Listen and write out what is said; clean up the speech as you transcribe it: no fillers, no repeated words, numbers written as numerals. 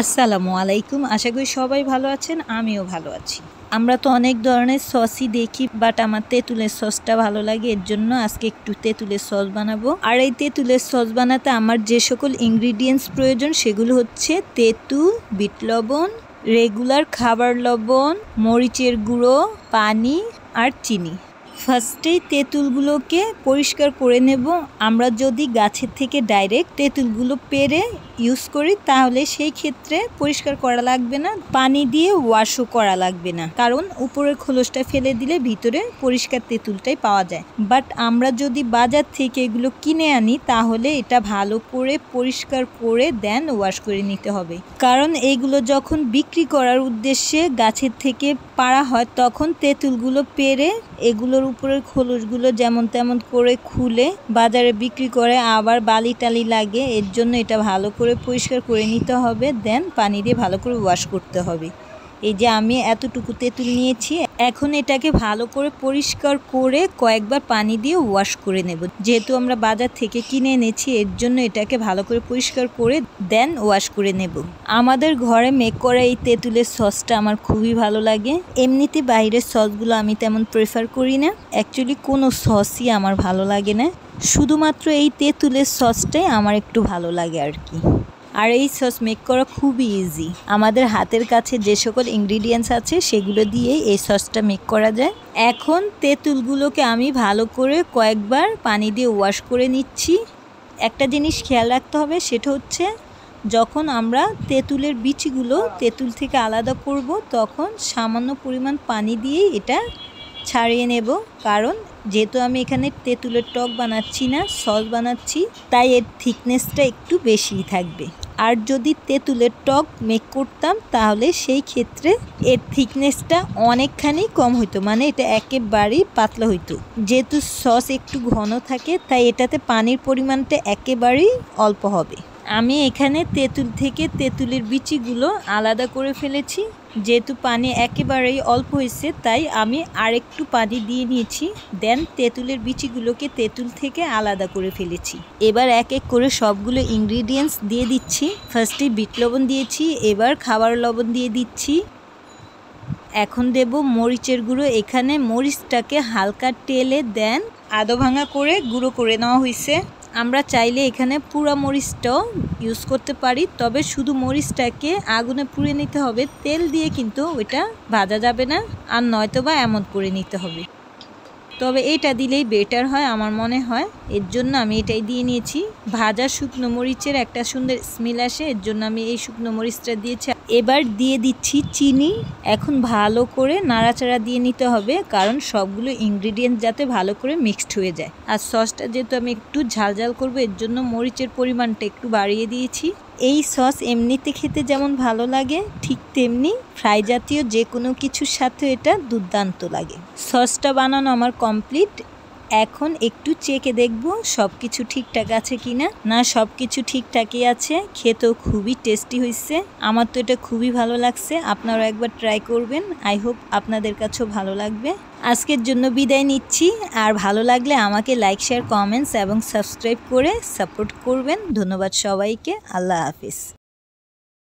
আসসালামু আলাইকুম। আশা করি সবাই ভালো আছেন, আমিও ভালো আছি। আমরা তো অনেক ধরনের সসই দেখি, বাট আমার তেঁতুলের সসটা ভালো লাগে। এর জন্য আজকে একটু তেঁতুলের সস বানাবো। আর এই তেঁতুলের সস বানাতে আমার যে সকল ইনগ্রিডিয়েন্টস প্রয়োজন সেগুলো হচ্ছে তেঁতুল, বিট লবণ, রেগুলার খাবার লবণ, মরিচের গুঁড়ো, পানি আর চিনি। ফার্স্টেই তেঁতুলগুলোকে পরিষ্কার করে নেব। আমরা যদি গাছের থেকে ডাইরেক্ট তেঁতুলগুলো পেড়ে ইউজ করি তাহলে সেই ক্ষেত্রে পরিষ্কার করা লাগবে না, পানি দিয়ে ওয়াশও করা লাগবে না, কারণ উপরের খোলসটা ফেলে দিলে ভিতরে পরিষ্কার তেঁতুলটাই পাওয়া যায়। বাট আমরা যদি বাজার থেকে এগুলো কিনে আনি তাহলে এটা ভালো করে পরিষ্কার করে দেন ওয়াশ করে নিতে হবে, কারণ এইগুলো যখন বিক্রি করার উদ্দেশ্যে গাছের থেকে পাড়া হয় তখন তেঁতুলগুলো পেড়ে এগুলোর উপরের খোলসগুলো যেমন তেমন করে খুলে বাজারে বিক্রি করে, আবার বালি টালি লাগে। এর জন্য এটা ভালো করে পরিষ্কার করে নিতে হবে, দেন পানি দিয়ে ভালো করে ওয়াশ করতে হবে। এই যে আমি এতটুকু তেঁতুল নিয়েছি, এখন এটাকে ভালো করে পরিষ্কার করে কয়েকবার পানি দিয়ে ওয়াশ করে নেব। যেহেতু আমরা বাজার থেকে কিনে এনেছি এর জন্য এটাকে ভালো করে পরিষ্কার করে দেন ওয়াশ করে নেব। আমাদের ঘরে মেক করা এই তেঁতুলের সসটা আমার খুবই ভালো লাগে। এমনিতে বাইরের সসগুলো আমি তেমন প্রেফার করি না, অ্যাকচুয়ালি কোনো সসই আমার ভালো লাগে না, শুধুমাত্র এই তেঁতুলের সসটাই আমার একটু ভালো লাগে আর কি। আর এই সস মেক করা খুবই ইজি। আমাদের হাতের কাছে যে সকল ইনগ্রিডিয়েন্টস আছে সেগুলো দিয়ে এই সসটা মেক করা যায়। এখন তেঁতুলগুলোকে আমি ভালো করে কয়েকবার পানি দিয়ে ওয়াশ করে নিচ্ছি। একটা জিনিস খেয়াল রাখতে হবে, সেটা হচ্ছে যখন আমরা তেঁতুলের বিচিগুলো তেঁতুল থেকে আলাদা করব তখন সামান্য পরিমাণ পানি দিয়েই এটা ছাড়িয়ে নেব, কারণ যেহেতু আমি এখানে তেঁতুলের টক বানাচ্ছি না, সস বানাচ্ছি, তাই এর থিকনেসটা একটু বেশিই থাকবে। আর যদি তেঁতুলের টক মেক করতাম তাহলে সেই ক্ষেত্রে এর থিকনেসটা অনেকখানি কম হইতো, মানে এটা একেবারেই পাতলা হইতো। যেহেতু সস একটু ঘন থাকে তাই এটাতে পানির পরিমাণটা একেবারেই অল্প হবে। আমি এখানে তেঁতুল থেকে তেঁতুলের বিচিগুলো আলাদা করে ফেলেছি। যেহেতু পানি একেবারেই অল্প হয়েছে তাই আমি আরেকটু পানি দিয়ে নিয়েছি, দেন তেঁতুলের বিচিগুলোকে তেঁতুল থেকে আলাদা করে ফেলেছি। এবার এক এক করে সবগুলো ইনগ্রিডিয়েন্টস দিয়ে দিচ্ছি। ফার্স্টে বিট লবণ দিয়েছি, এবার খাবার লবণ দিয়ে দিচ্ছি। এখন দেব মরিচের গুঁড়ো। এখানে মরিচটাকে হালকা তেলে দেন আধা ভাঙা করে গুঁড়ো করে নেওয়া হয়েছে। আমরা চাইলে এখানে পুরা মরিচটাও ইউজ করতে পারি, তবে শুধু মরিচটাকে আগুনে পুড়ে নিতে হবে, তেল দিয়ে কিন্তু ওইটা ভাজা যাবে না, আর নয়তো বা এমন করে নিতে হবে। তবে এটা দিলেই বেটার হয় আমার মনে হয়, এর জন্য আমি এটাই দিয়ে নিয়েছি। ভাজা শুকনো মরিচের একটা সুন্দর স্মেল আসে, এর জন্য আমি এই শুকনো মরিচটা দিয়েছি। এবার দিয়ে দিচ্ছি চিনি। এখন ভালো করে নাড়াচাড়া দিয়ে নিতে হবে, কারণ সবগুলো ইনগ্রিডিয়েন্ট যাতে ভালো করে মিক্সড হয়ে যায়। আর সসটা যেহেতু আমি একটু ঝালঝাল করবো এর জন্য মরিচের পরিমাণটা একটু বাড়িয়ে দিয়েছি। এই সস এমনিতে খেতে যেমন ভালো লাগে ঠিক তেমনি ফ্রাই জাতীয় যে কোনো কিছুর সাথে এটা দুর্দান্ত লাগে। সসটা বানানো আমার কমপ্লিট। এখন একটু চেখে দেখব সব কিছু ঠিকঠাক আছে কিনা। না, সব কিছু ঠিকঠাকই আছে, খেতেও খুবই টেস্টি হয়েছে। আমার তো এটা খুবই ভালো লাগছে, আপনারা একবার ট্রাই করবেন। আই হোপ আপনাদের কাছেও ভালো লাগবে। আজকের জন্য বিদায় নিচ্ছি, আর ভালো লাগলে আমাকে লাইক, শেয়ার, কমেন্টস এবং সাবস্ক্রাইব করে সাপোর্ট করবেন। ধন্যবাদ সবাইকে। আল্লাহ হাফিজ।